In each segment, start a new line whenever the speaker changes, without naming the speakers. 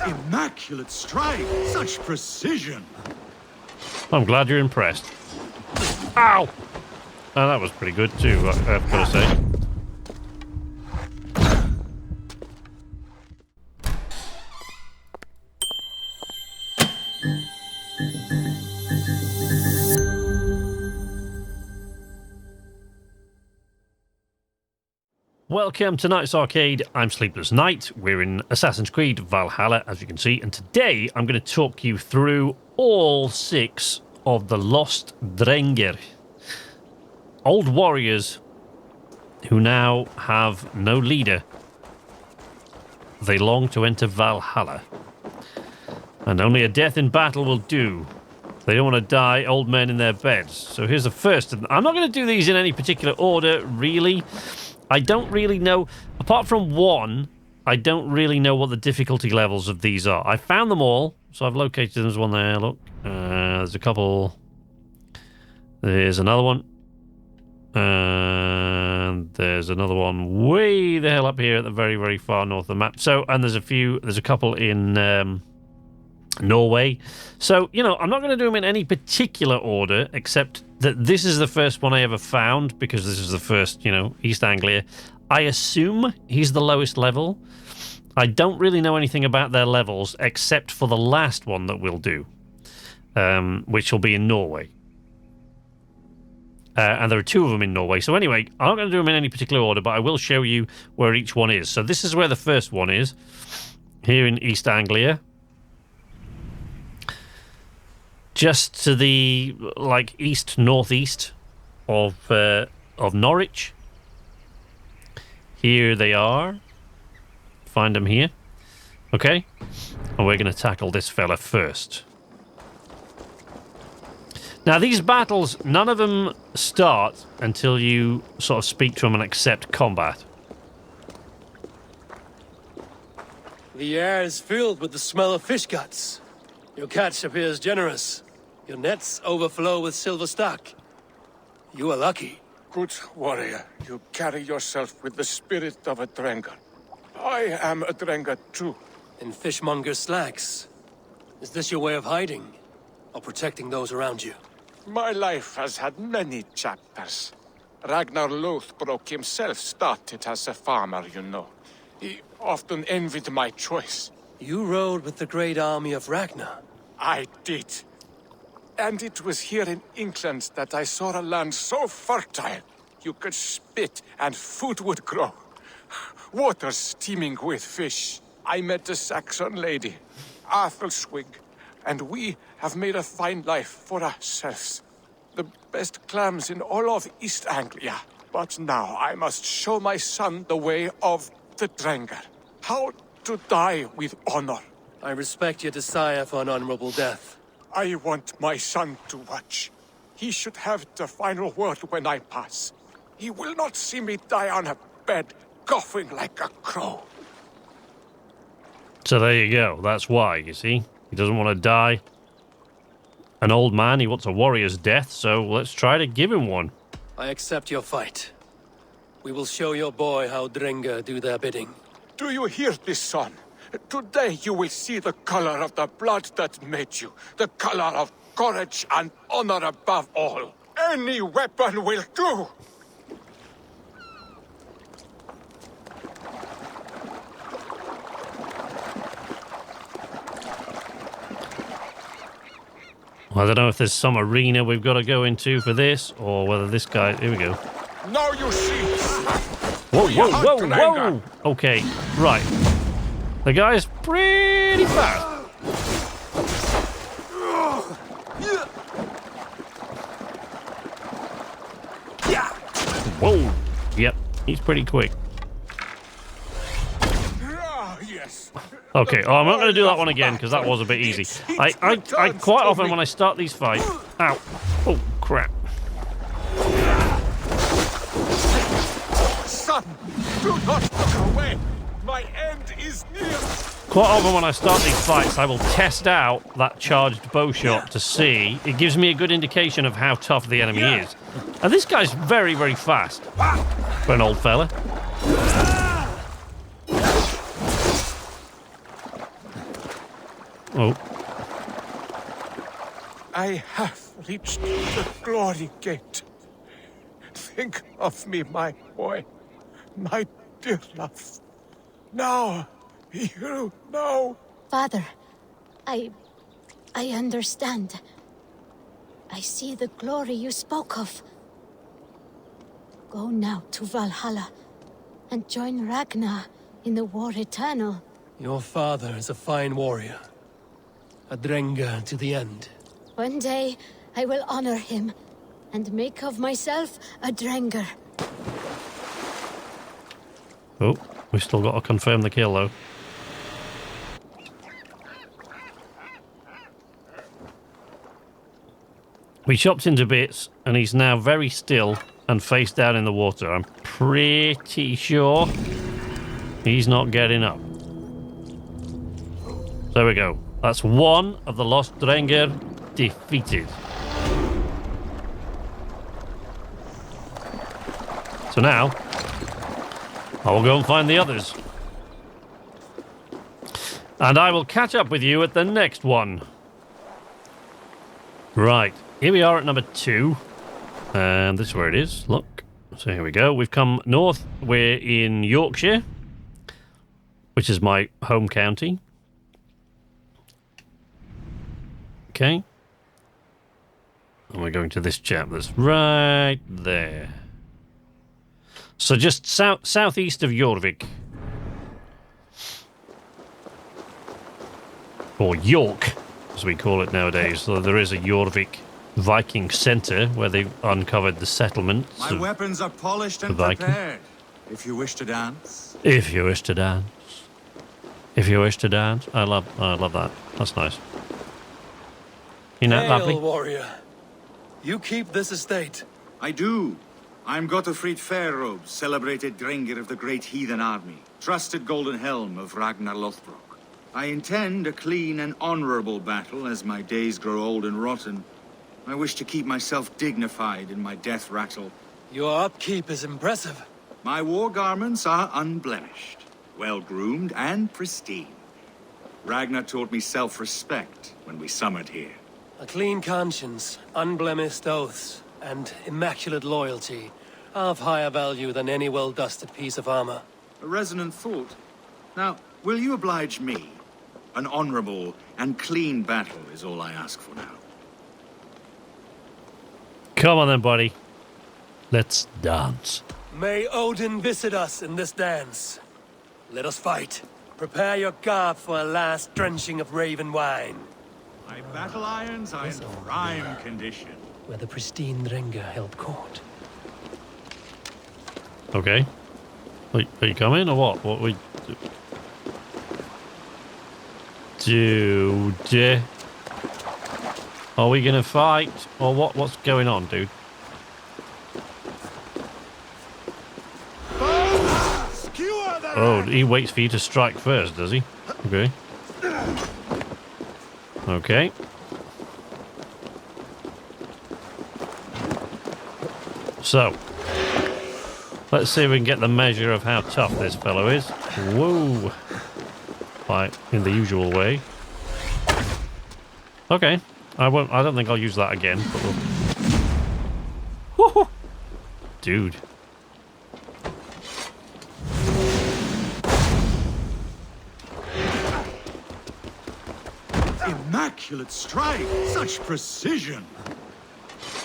Immaculate strike! Such precision!
I'm glad you're impressed. Ow! Oh, that was pretty good too, I've got to say. Welcome to Night's Arcade. I'm Sleepless Knight. We're in Assassin's Creed Valhalla, as you can see, and today I'm going to talk you through all 6 of the Lost Drengir. Old warriors who now have no leader. They long to enter Valhalla. And only a death in battle will do. They don't want to die old men in their beds. So here's the first. I'm not going to do these in any particular order, really. I don't really know, apart from one, I don't really know what the difficulty levels of these are. I found them all, so I've located them. There's one there, look. There's a couple. There's another one. And there's another one way the hell up here at the very, very far north of the map. So, and there's a couple in Norway. So, you know, I'm not going to do them in any particular order, except that this is the first one I ever found, because this is the first, you know, East Anglia. I assume he's the lowest level. I don't really know anything about their levels, except for the last one that we'll do, which will be in Norway. And there are 2 of them in Norway. So anyway, I'm not going to do them in any particular order, but I will show you where each one is. So this is where the first one is, here in East Anglia. Just to the, like, east-northeast of Norwich. Here they are. Find them here. Okay? And we're going to tackle this fella first. Now, these battles, none of them start until you sort of speak to them and accept combat.
The air is filled with the smell of fish guts. Your catch appears generous. Your nets overflow with silver stock. You are lucky.
Good warrior, you carry yourself with the spirit of a Drengr. I am a Drengr too.
In fishmonger slacks. Is this your way of hiding? Or protecting those around you?
My life has had many chapters. Ragnar Lothbrok himself started as a farmer, you know. He often envied my choice.
You rode with the great army of Ragnar.
I did. And it was here in England that I saw a land so fertile, you could spit and food would grow. Waters teeming with fish. I met a Saxon lady, Athelwig, and we have made a fine life for ourselves. The best clams in all of East Anglia. But now I must show my son the way of the Drengr. How to die with honor.
I respect your desire for an honorable death.
I want my son to watch. He should have the final word when I pass. He will not see me die on a bed, coughing like a crow.
So there you go. That's why, you see. He doesn't want to die an old man. He wants a warrior's death, so let's try to give him one.
I accept your fight. We will show your boy how Drengr do their bidding.
Do you hear this, son? Today you will see the color of the blood that made you. The color of courage and honor above all. Any weapon will do!
I don't know if there's some arena we've got to go into for this, or whether this guy... Here we go.
Now you see!
Whoa, whoa, whoa, whoa! Okay, right. The guy's pretty fast. Whoa! Yep, he's pretty quick. Okay, I'm not going to do that one again, because that was a bit easy. I quite often, when I start these fights... Ow! Oh, crap.
Son, do not look away! My end is near!
Quite often when I start these fights, I will test out that charged bow shot to see. It gives me a good indication of how tough the enemy is. And this guy's very, very fast for an old fella. Oh.
I have reached the glory gate. Think of me, my boy. My dear love. Now, you know.
Father, I understand. I see the glory you spoke of. Go now to Valhalla and join Ragnar in the war eternal.
Your father is a fine warrior. A Drengr to the end.
One day, I will honor him and make of myself a Drengr.
Oh, we still got to confirm the kill, though. We chopped into bits, and he's now very still and face down in the water. I'm pretty sure he's not getting up. There we go. That's one of the Lost Drengir defeated. So now, I will go and find the others. And I will catch up with you at the next one. Right, here we are at number 2. And this is where it is, look. So here we go. We've come north. We're in Yorkshire, which is my home county. Okay. And we're going to this chap that's right there. So just southeast of Jorvik. Or York, as we call it nowadays. So there is a Jorvik Viking centre where they've uncovered the settlements.
My weapons are polished and prepared. If you wish to dance.
If you wish to dance. If you wish to dance. I love that. That's nice. Isn't that lovely?
Hail, warrior. You keep this estate.
I do. I'm Gotafrid Fair-Robes, celebrated Drengir of the great heathen army, trusted golden helm of Ragnar Lothbrok. I intend a clean and honorable battle as my days grow old and rotten. I wish to keep myself dignified in my death rattle.
Your upkeep is impressive.
My war garments are unblemished, well-groomed and pristine. Ragnar taught me self-respect when we summered here.
A clean conscience, unblemished oaths, and immaculate loyalty are of higher value than any well-dusted piece of armor.
A resonant thought. Now, will you oblige me? An honorable and clean battle is all I ask for now.
Come on then, buddy. Let's dance.
May Odin visit us in this dance. Let us fight. Prepare your garb for a last drenching of raven wine.
My battle irons are in prime condition.
Where the pristine Drengr held court.
Okay. Are you coming or what? What we dude? Are we gonna fight or what? What's going on, dude? Oh, he waits for you to strike first, does he? Okay. Okay. So, let's see if we can get the measure of how tough this fellow is. Whoa. Right, in the usual way. Okay. I don't think I'll use that again, but we'll... Woo-hoo. Dude.
Immaculate strike! Such precision!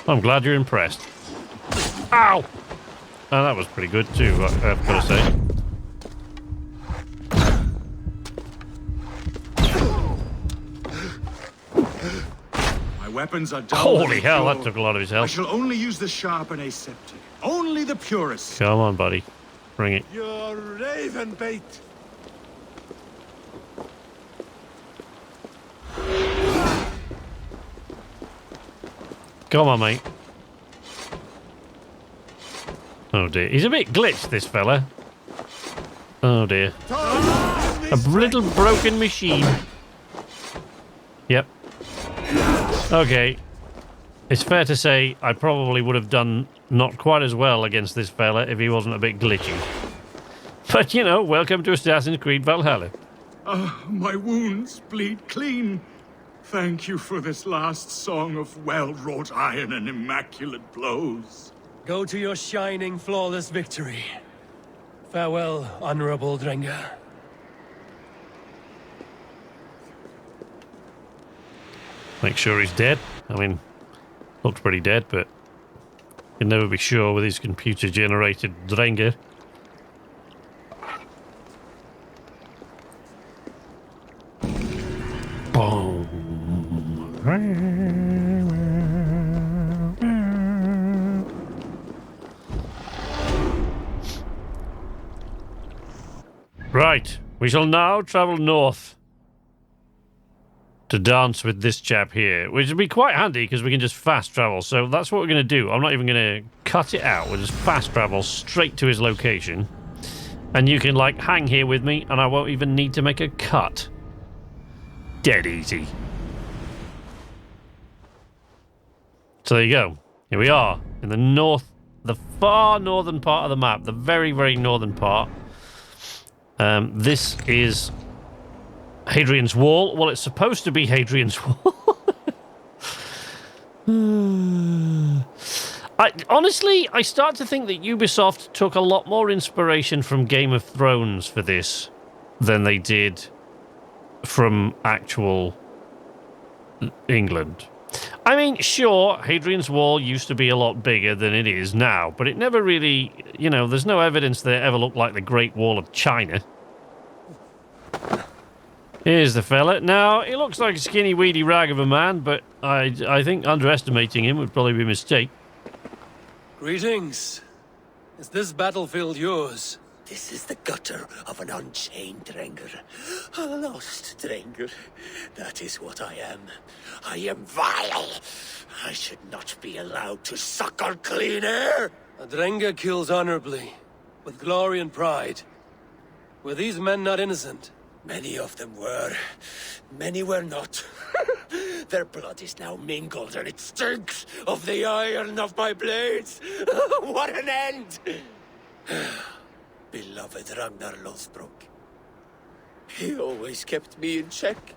I'm glad you're impressed. Ow! Oh, that was pretty good too, I've got to say.
My weapons are dull.
Holy hell, that took a lot of his
I
health.
shall only use the sharp and aseptic. Only the purest.
Come on, buddy. Bring it.
Your raven bait.
Come on, mate. Oh dear. He's a bit glitched, this fella. Oh dear. A little broken machine. Yep. Okay. It's fair to say I probably would have done not quite as well against this fella if he wasn't a bit glitchy. But, you know, welcome to Assassin's Creed Valhalla.
My wounds bleed clean. Thank you for this last song of well-wrought iron and immaculate blows.
Go to your shining, flawless victory. Farewell, honorable Drengr.
Make sure he's dead. I mean, looks pretty dead, but you can never be sure with his computer-generated Drengr. Boom. Right, we shall now travel north to dance with this chap here, which would be quite handy because we can just fast travel. So that's what we're going to do. I'm not even going to cut it out. We'll just fast travel straight to his location. And you can, like, hang here with me and I won't even need to make a cut. Dead easy. So there you go. Here we are in the north, the far northern part of the map, the very, very northern part. This is Hadrian's Wall. Well, it's supposed to be Hadrian's Wall. Honestly, I start to think that Ubisoft took a lot more inspiration from Game of Thrones for this than they did from actual England. I mean, sure, Hadrian's Wall used to be a lot bigger than it is now, but it never really, you know, there's no evidence that it ever looked like the Great Wall of China. Here's the fella. Now, he looks like a skinny, weedy rag of a man, but I think underestimating him would probably be a mistake.
Greetings. Is this battlefield yours?
This is the gutter of an unchained Drengr. A lost Drengr. That is what I am. I am vile. I should not be allowed to suckle clean air.
A Drengr kills honorably, with glory and pride. Were these men not innocent?
Many of them were. Many were not. Their blood is now mingled, and it stinks of the iron of my blades. What an end! Beloved Ragnar Lothbrok. He always kept me in check.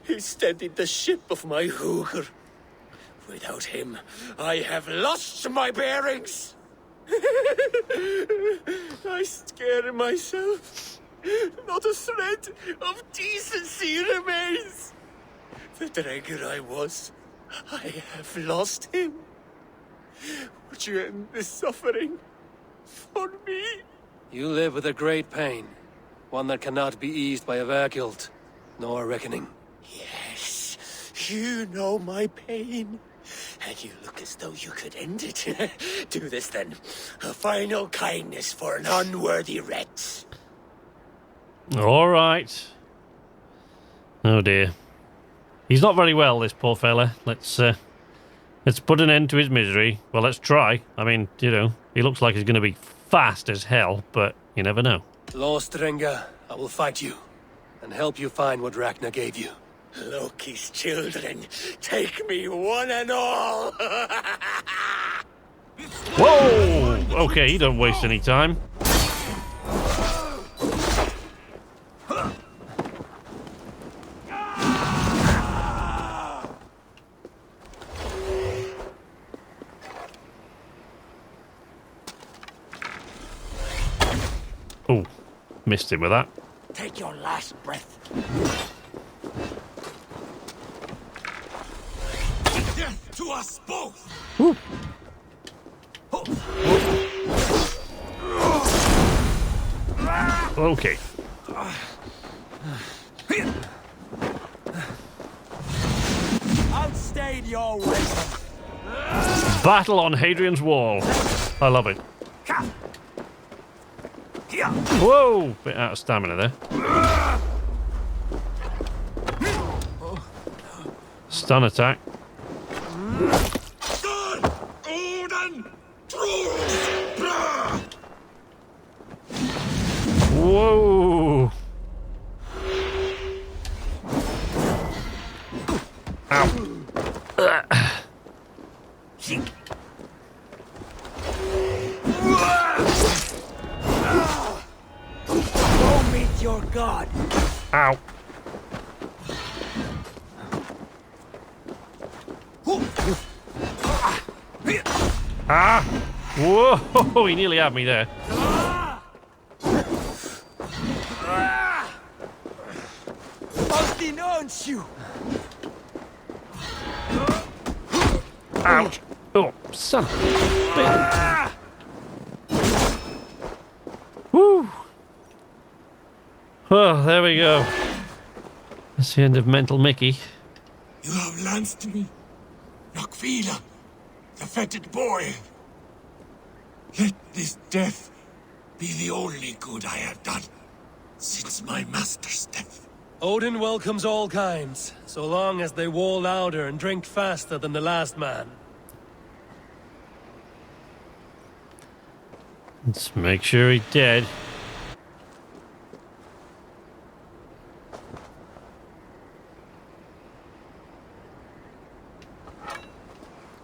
He steadied the ship of my Hugr. Without him, I have lost my bearings. I scare myself. Not a thread of decency remains. The Drengr I was, I have lost him. Would you end this suffering for me?
You live with a great pain, one that cannot be eased by a Verkild, nor a reckoning.
Yes, you know my pain. And you look as though you could end it. Do this then. A final kindness for an unworthy wretch.
All right. Oh dear. He's not very well, this poor fella. Let's put an end to his misery. Well, let's try. I mean, you know, he looks like he's going to be fast as hell, but you never know.
Lost Drengr, I will fight you, and help you find what Ragnar gave you.
Loki's children, take me one and all!
Whoa! Okay, don't waste any time. Oh, missed him with that.
Take your last breath. Death to us both!
Woo. Okay.
Outstayed your wisdom.
Battle on Hadrian's Wall. I love it. Whoa! Bit out of stamina there. Stun attack. Whoa! Ow.
Go meet your your god.
Ow. Ah! Whoa! He nearly had me there.
Austin owns you.
Ouch! Oh, son of a bitch. Woo! Oh, there we go. That's the end of Mental Mickey.
You have lanced me, Nokfylla, the fetid boy. Let this death be the only good I have done since my master's death.
Odin welcomes all kinds, so long as they war louder and drink faster than the last man.
Let's make sure he's dead.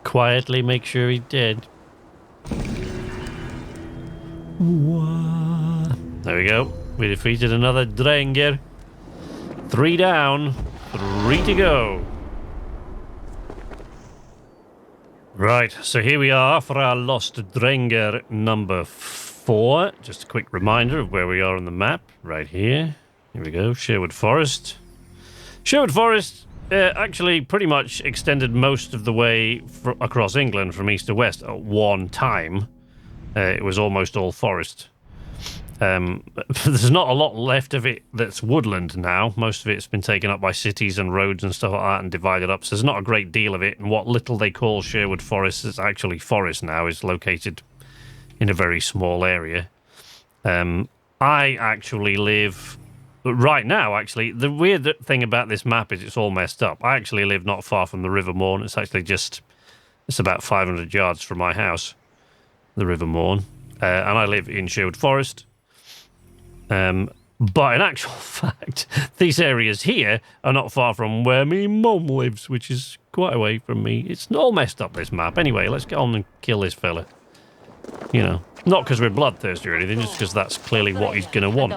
Quietly make sure he's dead. There we go. We defeated another Drengr. 3 down, 3 to go. Right, so here we are for our Lost Drengir number 4. Just a quick reminder of where we are on the map. Right here. Here we go, Sherwood Forest. Sherwood Forest actually pretty much extended most of the way across England from east to west at one time. It was almost all forest. There's not a lot left of it that's woodland now. Most of it's been taken up by cities and roads and stuff like that and divided up. So there's not a great deal of it. And what little they call Sherwood Forest is actually forest now, is located in a very small area. I actually live... Right now, actually, the weird thing about this map is it's all messed up. I actually live not far from the River Mourne. It's actually just... It's about 500 yards from my house, the River Mourne. And I live in Sherwood Forest. But in actual fact, these areas here are not far from where me mum lives, which is quite away from me. It's all messed up, this map. Anyway, let's get on and kill this fella. You know, not because we're bloodthirsty or anything, just because that's clearly what he's going to want.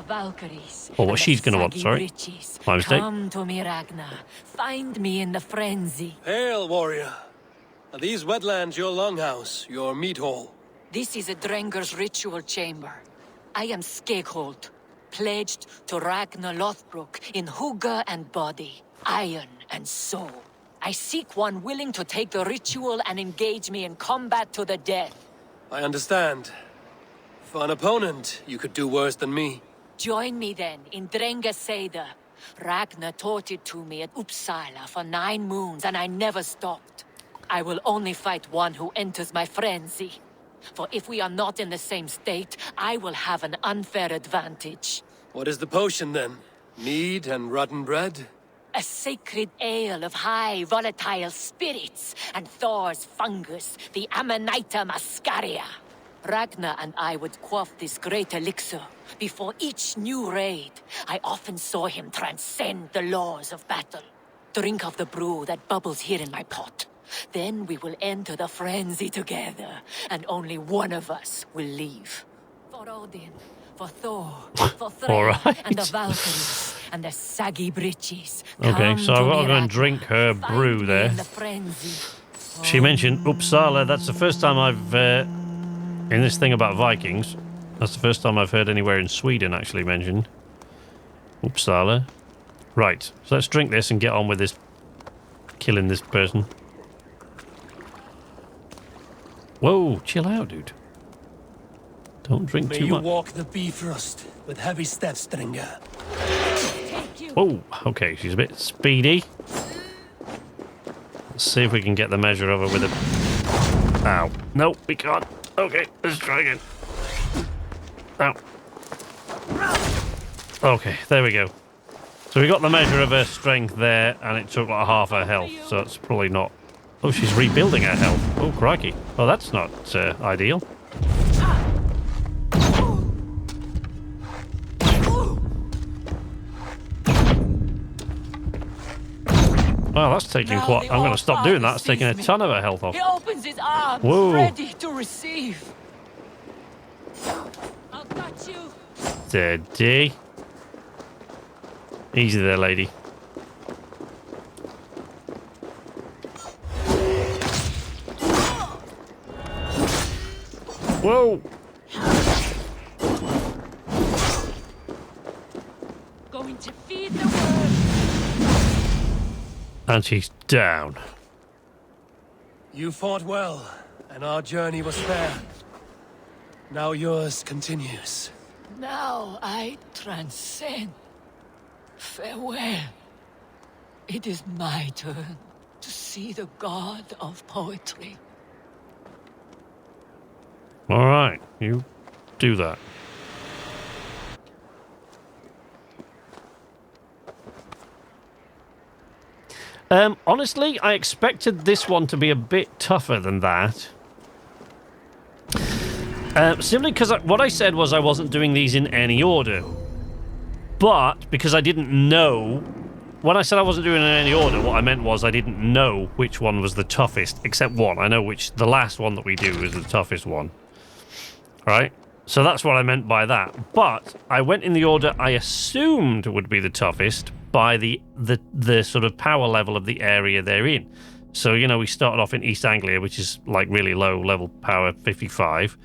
Or what she's going to want, sorry. My mistake.
Come to me, Ragnar. Find me in the frenzy.
Hail, warrior. Are these wetlands your longhouse, your meat hall?
This is a Drengr's ritual chamber. I am Skegjold, pledged to Ragnar Lothbrok in hugger and body, iron and soul. I seek one willing to take the ritual and engage me in combat to the death.
I understand. For an opponent, you could do worse than me.
Join me then in Drengr Seder. Ragnar taught it to me at Uppsala for 9 moons and I never stopped. I will only fight one who enters my frenzy. For if we are not in the same state, I will have an unfair advantage.
What is the potion then? Mead and rotten bread?
A sacred ale of high volatile spirits and Thor's fungus, the Amanita muscaria. Ragnar and I would quaff this great elixir. Before each new raid, I often saw him transcend the laws of battle. Drink of the brew that bubbles here in my pot. Then we will enter the frenzy together, and only one of us will leave. For Odin, for Thor, for Freyr, and the Valkyries, and the saggy breeches.
Okay, so I've got to go and drink her brew there. She mentioned Uppsala. That's the first time I've... in this thing about Vikings, that's the first time I've heard anywhere in Sweden actually mentioned Uppsala. Right, so let's drink this and get on with this... killing this person. Whoa, chill out, dude. Don't drink too much.
May you walk the Bifrost with heavy steps, Drengr.
Whoa, okay, she's a bit speedy. Let's see if we can get the measure of her with a... Ow. Nope, we can't. Okay, let's try again. Ow. Okay, there we go. So we got the measure of her strength there, and it took like half her health, so it's probably not... Oh, she's rebuilding her health. Oh, crikey. Oh, that's not ideal. Well, that's taking quite... I'm going to stop doing that. It's taking a ton of her health off.
He opens his arms,
Whoa.
ready to receive. I'll got you.
Steady. Easy there, lady. Whoa!
Going to feed the world.
And she's down.
You fought well, and our journey was fair. Now yours continues.
Now I transcend. Farewell. It is my turn to see the god of poetry.
All right, you do that. Honestly, I expected this one to be a bit tougher than that. Simply because what I said was I wasn't doing these in any order. But, because I didn't know... When I said I wasn't doing it in any order, what I meant was I didn't know which one was the toughest, except one. I know which the last one that we do is the toughest one. Right? So that's what I meant by that. But I went in the order I assumed would be the toughest by the sort of power level of the area they're in. So, you know, we started off in East Anglia, which is like really low level power, 55.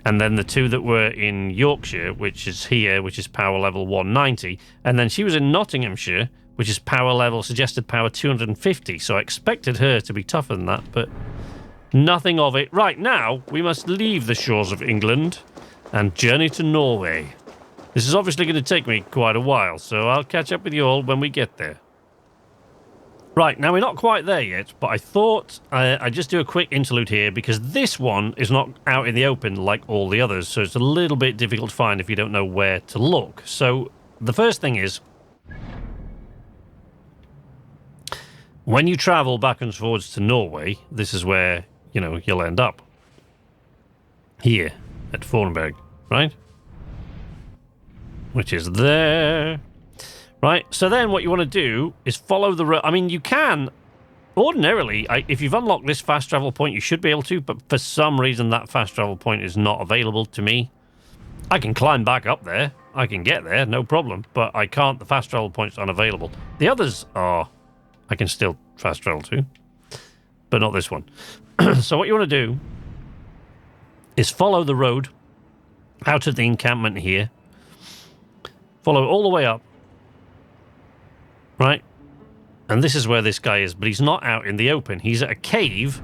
And then the two that were in Yorkshire, which is here, which is power level 190. And then she was in Nottinghamshire, which is power level, suggested power 250. So I expected her to be tougher than that, but nothing of it. Right, now, we must leave the shores of England and journey to Norway. This is obviously going to take me quite a while, so I'll catch up with you all when we get there. Right, now we're not quite there yet, but I thought I'd just do a quick interlude here because this one is not out in the open like all the others, so it's a little bit difficult to find if you don't know where to look. So the first thing is, when you travel back and forwards to Norway, this is where, you know, you'll end up. Here, at Fornberg, right? Which is there. Right, so then what you want to do is follow the road. I mean, you can, ordinarily, if you've unlocked this fast travel point, you should be able to, but for some reason that fast travel point is not available to me. I can climb back up there. I can get there, no problem, but I can't. The fast travel point's unavailable. The others are, I can still fast travel to, but not this one. So what you want to do is follow the road out of the encampment here. Follow it all the way up. Right? And this is where this guy is, but he's not out in the open. He's at a cave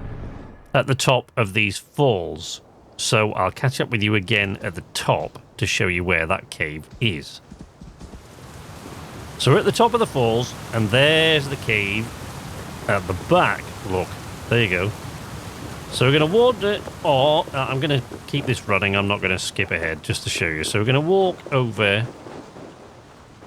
at the top of these falls. So I'll catch up with you again at the top to show you where that cave is. So we're at the top of the falls, and there's the cave at the back. Look, there you go. So we're going to wander, or I'm going to keep this running. I'm not going to skip ahead just to show you. So we're going to walk over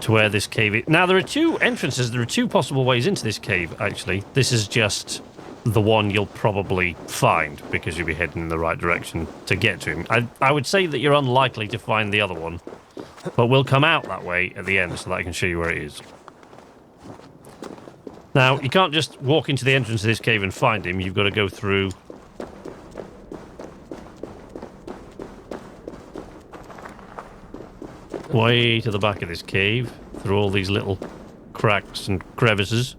to where this cave is. Now, there are two entrances. There are two possible ways into this cave, actually. This is just the one you'll probably find because you'll be heading in the right direction to get to him. I would say that you're unlikely to find the other one, but we'll come out that way at the end so that I can show you where it is. Now, you can't just walk into the entrance of this cave and find him. You've got to go through way to the back of this cave, through all these little cracks and crevices.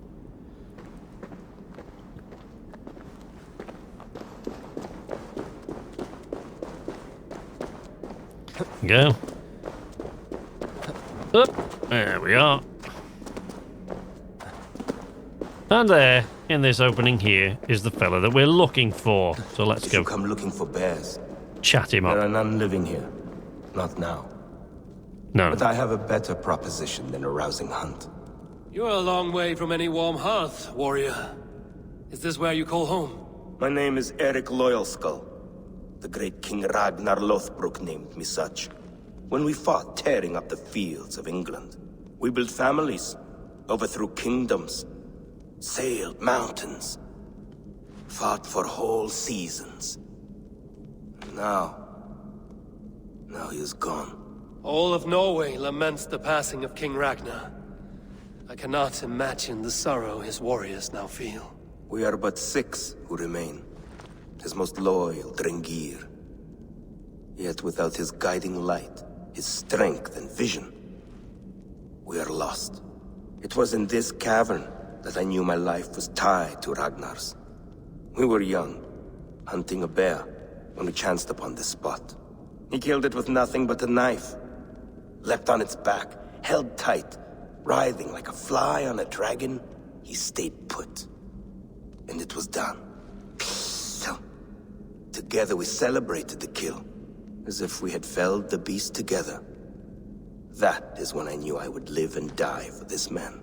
Go. Up. There we are. And there, in this opening here, is the fella that we're looking for. So let's go.
You come looking for bears.
Chat him
There are
up.
none living here. Not now.
No,
But
no.
I have a better proposition than a rousing hunt.
You're a long way from any warm hearth, warrior. Is this where you call home?
My name is Erik Loyalskull. The great King Ragnar Lothbrok named me such. When we fought tearing up the fields of England, we built families, overthrew kingdoms, sailed mountains, fought for whole seasons. Now he is gone.
All of Norway laments the passing of King Ragnar. I cannot imagine the sorrow his warriors now feel.
We are but 6 who remain. His most loyal Drengir. Yet without his guiding light, his strength and vision, we are lost. It was in this cavern that I knew my life was tied to Ragnar's. We were young, hunting a bear, when we chanced upon this spot. He killed it with nothing but a knife. Leapt on its back, held tight, writhing like a fly on a dragon. He stayed put. And it was done. Together we celebrated the kill, as if we had felled the beast together. That is when I knew I would live and die for this man.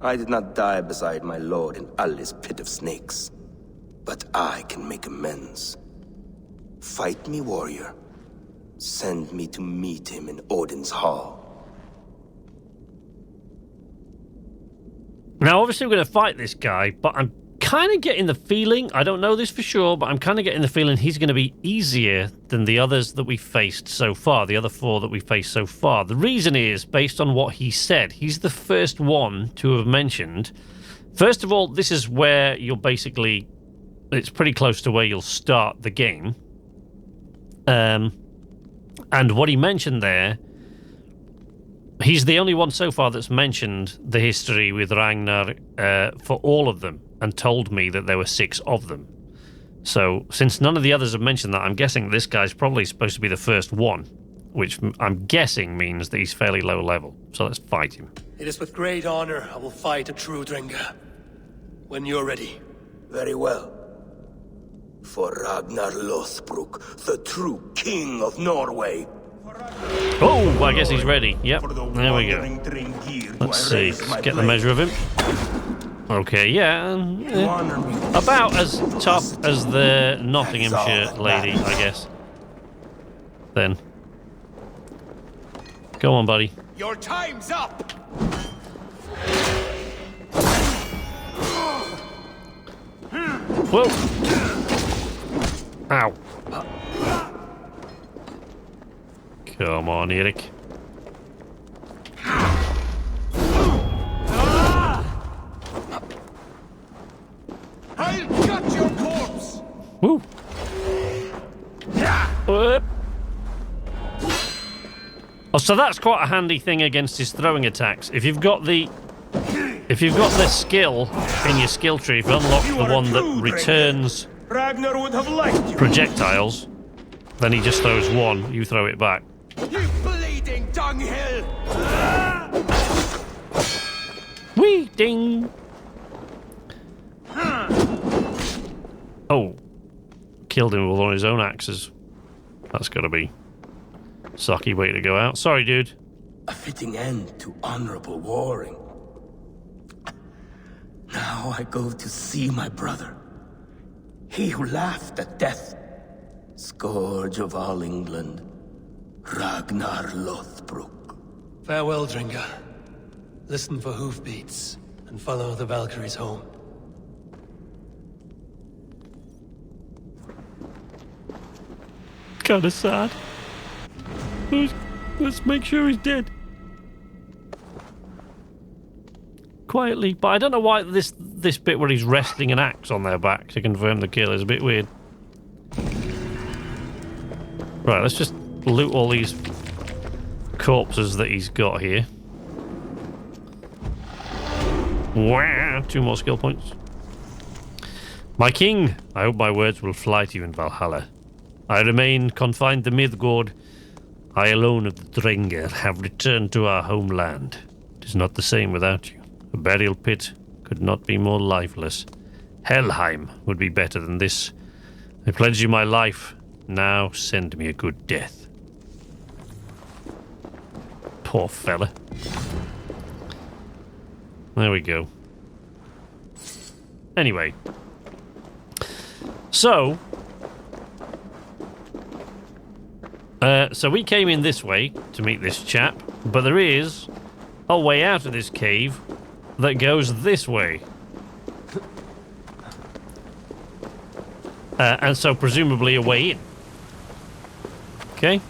I did not die beside my lord in Ali's pit of snakes. But I can make amends. Fight me, warrior. Send me to meet him in Odin's hall.
Now, obviously, we're going to fight this guy, but I'm kind of getting the feeling, I don't know this for sure, but I'm kind of getting the feeling he's going to be easier than the others that we faced so far, the other 4 that we faced so far. The reason is, based on what he said, he's the first one to have mentioned. First of all, this is where you'll basically, it's pretty close to where you'll start the game. And what he mentioned there, he's the only one so far that's mentioned the history with Ragnar for all of them, and told me that there were 6 of them. So, since none of the others have mentioned that, I'm guessing this guy's probably supposed to be the first one, which I'm guessing means that he's fairly low level. So let's fight him.
It is with great honor I will fight a true Drengr. When you're ready.
Very well. For Ragnar Lothbrok, the true king of Norway.
Oh, I guess he's ready. Yep, there we go. Let's see, let's get the measure of him. Okay, yeah. About as tough as the Nottinghamshire lady, I guess. Then. Go on, buddy.
Your time's up!
Whoa! Ow. Come on, Erik.
I'll cut your corpse!
Woo! Oh, so that's quite a handy thing against his throwing attacks. If you've got the skill in your skill tree, if you unlock the one that returns
Ragnar would have liked you.
projectiles, then he just throws one, you throw it back.
You bleeding dunghill!
Whee! Ding! Oh. Killed him with one of his own axes. That's gotta be a sucky way to go out. Sorry, dude.
A fitting end to honorable warring. Now I go to see my brother. He who laughed at death. Scourge of all England. Ragnar Lothbrok.
Farewell, Drengr. Listen for hoofbeats and follow the Valkyries home.
Kinda sad. Let's make sure he's dead. Quietly, but I don't know why this bit where he's resting an axe on their back to confirm the kill is a bit weird. Right, let's just loot all these corpses that he's got here. Wow, 2 more skill points. My king, I hope my words will fly to you in Valhalla. I remain confined to Midgård. I alone of the Drengr have returned to our homeland. It is not the same without you. A burial pit could not be more lifeless. Helheim would be better than this. I pledge you my life. Now send me a good death. Poor fella. There we go. Anyway. So we came in this way to meet this chap, but there is a way out of this cave that goes this way. And so presumably a way in. Okay.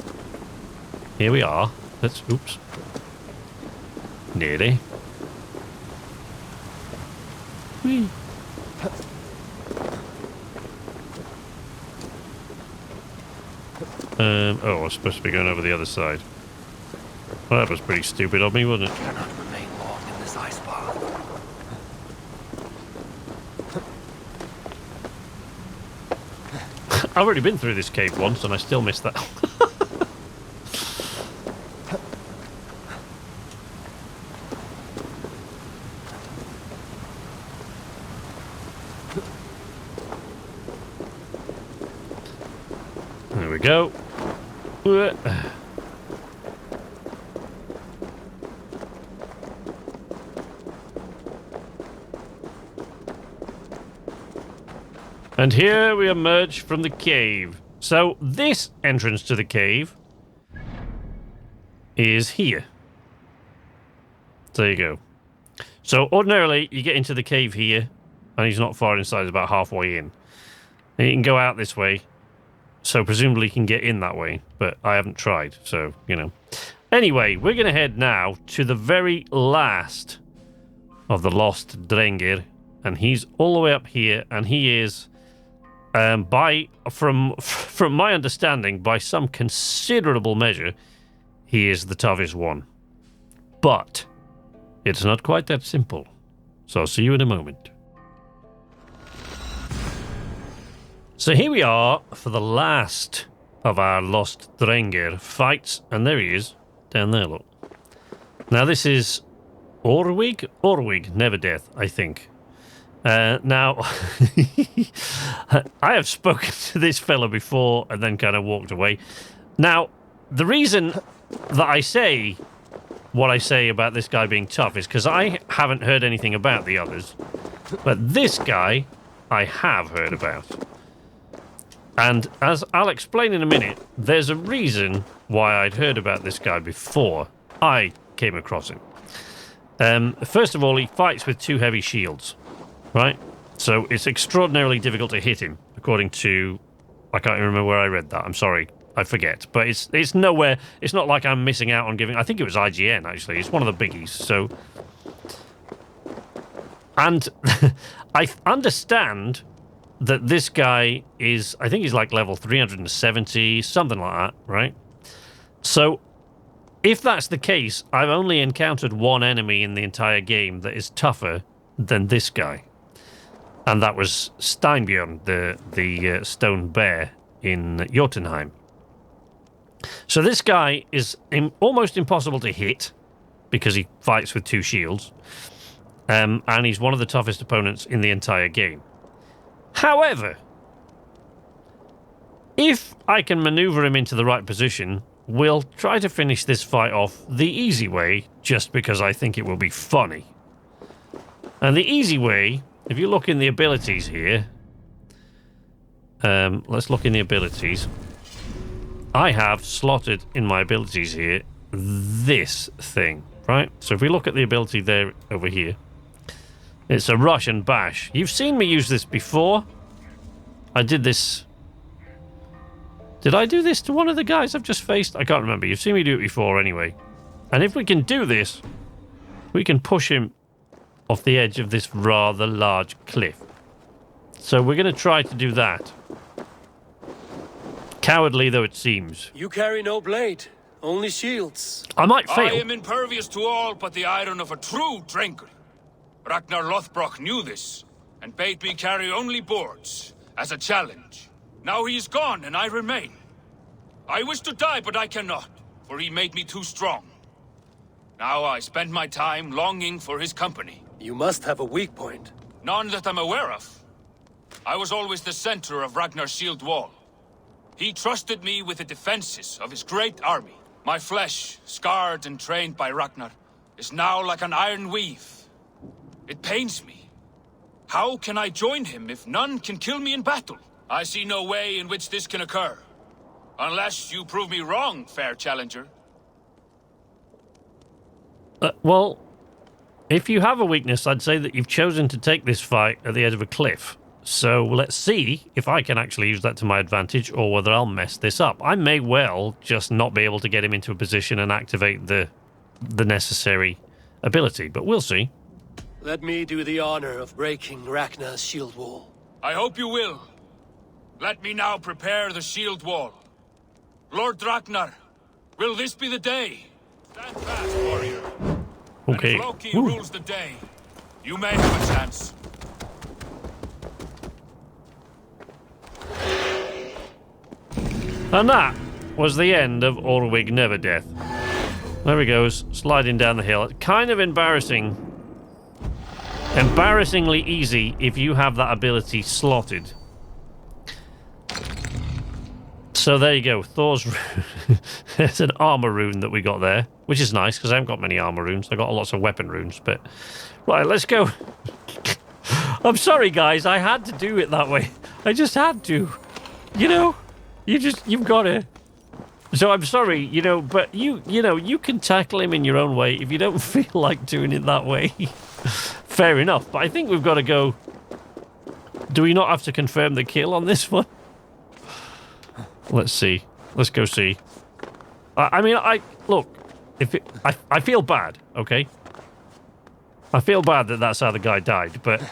Here we are. Let's, oops. Nearly. Whee. Oh, I was supposed to be going over the other side. Well, that was pretty stupid of me, wasn't it?
Cannot remain long in this ice box.
I've already been through this cave once, and I still missed that. There we go. And here we emerge from the cave. So this entrance to the cave is here. There you go. So ordinarily you get into the cave here, and he's not far inside, he's about halfway in. And you can go out this way. So presumably you can get in that way, but I haven't tried, so, you know. Anyway, we're going to head now to the very last of the Lost Drengir, and he's all the way up here, and he is, from my understanding, by some considerable measure, he is the toughest one. But it's not quite that simple, so I'll see you in a moment. So here we are for the last of our Lost Drengir fights, and there he is, down there, look. Now this is Orwig Neverdeath, I think. Now, I have spoken to this fella before and then kind of walked away. Now, the reason that I say what I say about this guy being tough is because I haven't heard anything about the others, but this guy I have heard about. And as I'll explain in a minute, there's a reason why I'd heard about this guy before I came across him. First of all, he fights with 2 heavy shields, right? So it's extraordinarily difficult to hit him, according to... I can't even remember where I read that. I'm sorry, I forget. But it's nowhere... It's not like I'm missing out on giving... I think it was IGN, actually. It's one of the biggies, so... And I understand... that this guy is, I think he's like level 370, something like that, right? So, if that's the case, I've only encountered one enemy in the entire game that is tougher than this guy. And that was Steinbjorn, the stone bear in Jotunheim. So this guy is almost impossible to hit, because he fights with 2 shields. And he's one of the toughest opponents in the entire game. However, if I can maneuver him into the right position, we'll try to finish this fight off the easy way, just because I think it will be funny. And the easy way, if you look in the abilities here, let's look in the abilities. I have slotted in my abilities here this thing, right? So if we look at the ability there over here, it's a rush and bash. You've seen me use this before. I did this... Did I do this to one of the guys I've just faced? I can't remember. You've seen me do it before anyway. And if we can do this, we can push him off the edge of this rather large cliff. So we're going to try to do that. Cowardly though it seems.
You carry no blade, only shields.
I might fail.
I am impervious to all but the iron of a true Drengr. Ragnar Lothbrok knew this, and bade me carry only boards, as a challenge. Now he is gone, and I remain. I wish to die, but I cannot, for he made me too strong. Now I spend my time longing for his company.
You must have a weak point.
None that I'm aware of. I was always the center of Ragnar's shield wall. He trusted me with the defenses of his great army. My flesh, scarred and trained by Ragnar, is now like an iron weave. It pains me. How can I join him if none can kill me in battle? I see no way in which this can occur. Unless you prove me wrong, fair challenger.
Well, if you have a weakness, I'd say that you've chosen to take this fight at the edge of a cliff. So let's see if I can actually use that to my advantage or whether I'll mess this up. I may well just not be able to get him into a position and activate the necessary ability, but we'll see.
Let me do the honor of breaking Ragnar's shield wall.
I hope you will. Let me now prepare the shield wall. Lord Ragnar, will this be the day? Stand fast, warrior.
Okay.
And Loki rules the day. You may have a chance.
And that was the end of Orwig Neverdeath. There he goes, sliding down the hill. Kind of embarrassing. Embarrassingly easy if you have that ability slotted. So there you go, Thor's rune. There's an armor rune that we got there, which is nice because I haven't got many armor runes. I got lots of weapon runes, but right, let's go. I'm sorry, guys. I had to do it that way. I just had to. You know, you've got to. So I'm sorry, you know, but you can tackle him in your own way if you don't feel like doing it that way. Fair enough, but I think we've got to go. Do we not have to confirm the kill on this one? Let's see. Let's go see. I mean, look. I feel bad. Okay. I feel bad that that's how the guy died, but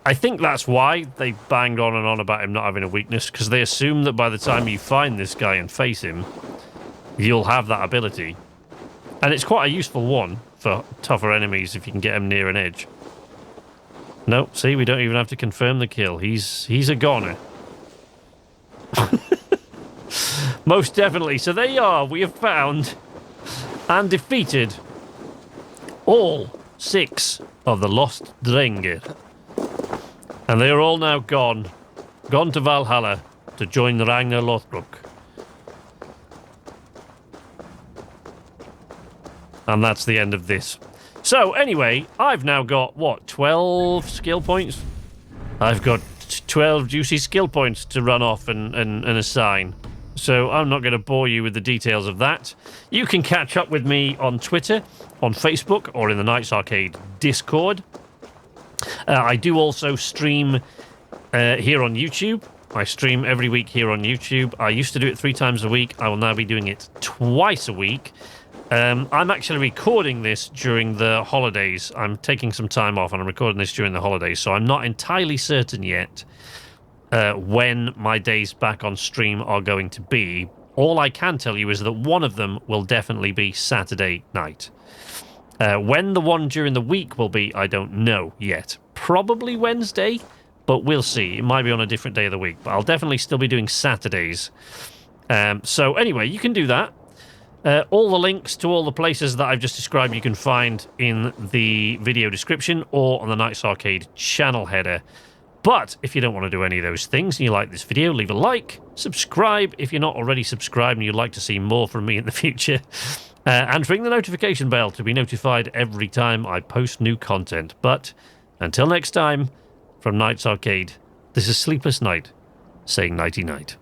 I think that's why they banged on and on about him not having a weakness, because they assume that by the time you find this guy and face him, you'll have that ability, and it's quite a useful one for tougher enemies if you can get him near an edge. No, see, we don't even have to confirm the kill. He's a goner. Most definitely. So there you are. We have found and defeated all 6 of the Lost Drengir. And they are all now gone to Valhalla to join Ragnar Lothbrok. And that's the end of this. So anyway, I've now got, what, 12 skill points? I've got 12 juicy skill points to run off and assign. So I'm not going to bore you with the details of that. You can catch up with me on Twitter, on Facebook, or in the Knights Arcade Discord. I do also stream here on YouTube. I stream every week here on YouTube. I used to do it 3 times a week. I will now be doing it twice a week. I'm actually recording this during the holidays. I'm taking some time off and I'm recording this during the holidays, so I'm not entirely certain yet when my days back on stream are going to be. All I can tell you is that one of them will definitely be Saturday night. When the one during the week will be, I don't know yet. Probably Wednesday, but we'll see. It might be on a different day of the week, but I'll definitely still be doing Saturdays. So anyway, you can do that. All the links to all the places that I've just described you can find in the video description or on the Knights Arcade channel header. But if you don't want to do any of those things and you like this video, leave a like, subscribe if you're not already subscribed and you'd like to see more from me in the future, and ring the notification bell to be notified every time I post new content. But until next time, from Knights Arcade, this is Sleepless Night saying nighty-night.